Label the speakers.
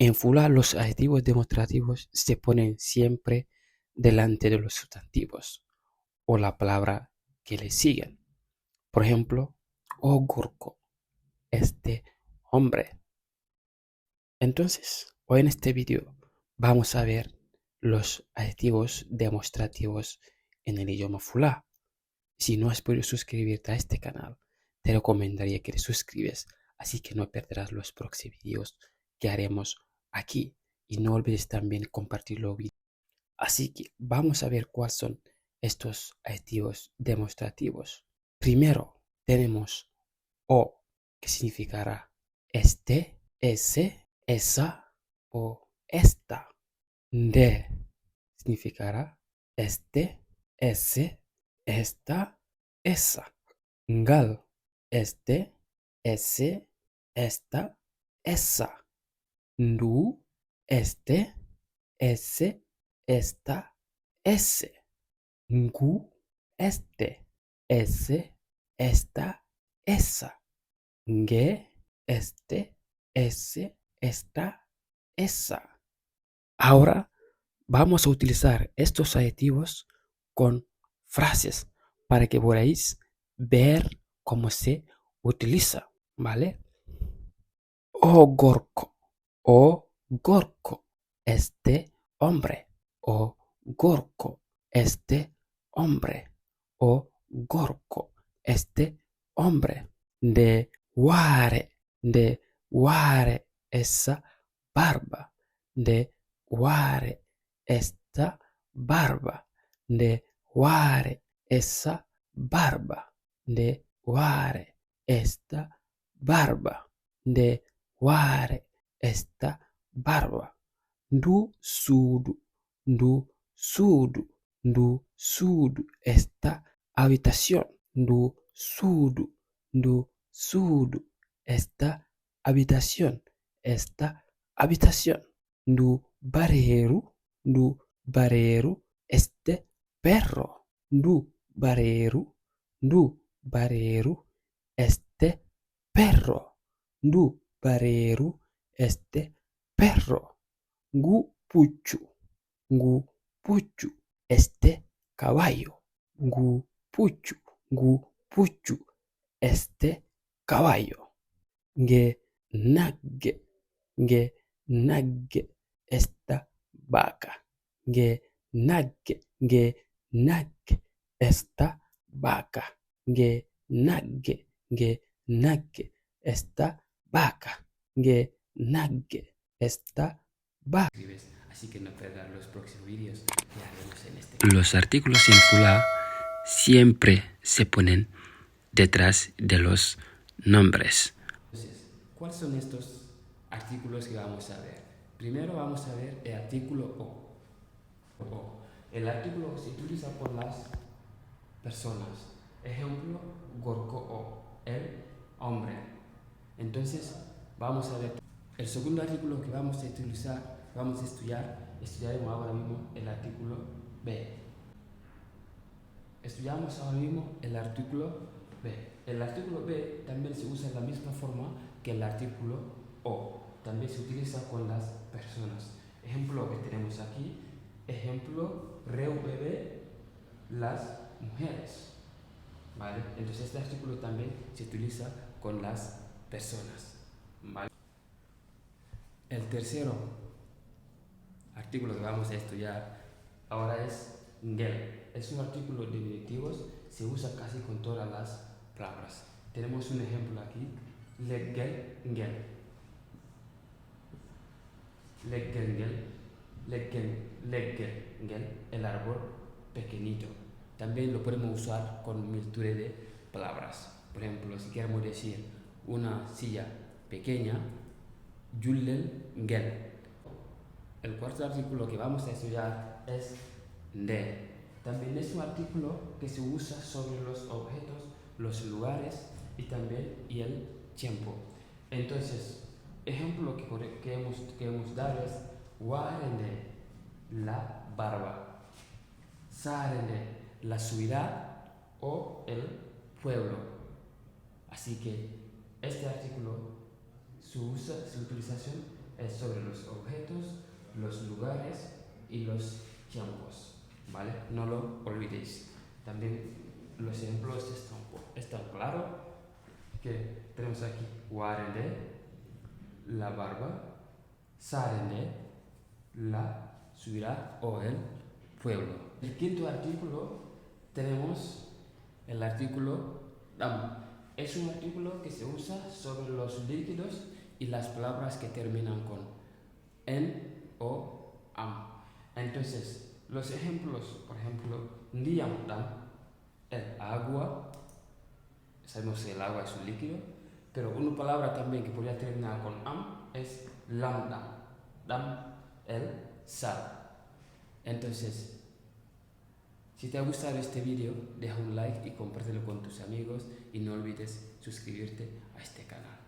Speaker 1: En Fula los adjetivos demostrativos se ponen siempre delante de los sustantivos o la palabra que le siguen. Por ejemplo, oh Gorko, este hombre. Entonces, hoy en este vídeo vamos a ver los adjetivos demostrativos en el idioma Fula. Si no has podido suscribirte a este canal, te recomendaría que te suscribes, así que no perderás los próximos vídeos que haremos aquí. Y no olvides también compartirlo. Así que vamos a ver cuáles son estos adjetivos demostrativos. Primero tenemos o, que significará este, ese, esa o esta. De significará este, ese, esta, esa. Ngal, este, ese, esta, esa. Ndu, este, ese, esta, ese. Ngu, este, ese, esta, esa. Nge, este, ese, esta, esa. Ahora vamos a utilizar estos adjetivos con frases para que podáis ver cómo se utiliza, ¿vale? Oh Gorko, oh Gorko, este hombre, oh Gorko, este hombre, oh Gorko, este hombre. De Ware, esa barba, de Ware, esta barba, de Ware, esa barba, de Ware, esta barba, de Ware, esta barba. Du sudu, du sudu, du sudu, esta habitación, du sudu, esta habitación, esta habitación. Du bareru, este perro, du bareru, este perro, du bareru, este perro. Gu puchu, este caballo. Gu puchu, este caballo. Ge nagge, esta vaca. Ge nagge, esta vaca. Ge nagge, esta vaca. Ge nagge, esta vaca. Así que no perdas los próximos vídeos que haremos en este canal. Los artículos en Fula siempre se ponen detrás de los nombres. Entonces, ¿cuáles son estos artículos que vamos a ver? Primero vamos a ver el artículo o. El artículo se utiliza por las personas. Ejemplo, Gorko o, el hombre. Entonces, vamos a ver. El segundo artículo que vamos a utilizar, vamos a estudiaremos ahora mismo el artículo B. Estudiamos ahora mismo el artículo B. El artículo B también se usa de la misma forma que el artículo O. También se utiliza con las personas. Ejemplo que tenemos aquí. Ejemplo, reu bebé, las mujeres. ¿Vale? Entonces este artículo también se utiliza con las personas. ¿Vale? El tercero artículo que vamos a estudiar ahora es ngel. Es un artículo de diminutivos, se usa casi con todas las palabras. Tenemos un ejemplo aquí, leggel ngel. Leggel ngel, el árbol pequeñito. También lo podemos usar con multitud de palabras. Por ejemplo, si queremos decir una silla pequeña, jullel ngel. El cuarto artículo que vamos a estudiar es de. También es un artículo que se usa sobre los objetos, los lugares y también el tiempo. Entonces, ejemplo que hemos dado es Warende, la barba. Sarende, la ciudad o el pueblo. Así que este artículo, su utilización es sobre los objetos, los lugares y los tiempos, ¿vale? No lo olvidéis. También los ejemplos están claros, que tenemos aquí warende, la barba, sarende, la ciudad o el pueblo. El quinto artículo tenemos el artículo dam. Es un artículo que se usa sobre los líquidos y las palabras que terminan con en o am. Entonces, los ejemplos, por ejemplo, ndiam dam, el agua, sabemos que el agua es un líquido, pero una palabra también que podría terminar con am es lambda, dam, el sal. Entonces, si te ha gustado este vídeo, deja un like y compártelo con tus amigos y no olvides suscribirte a este canal.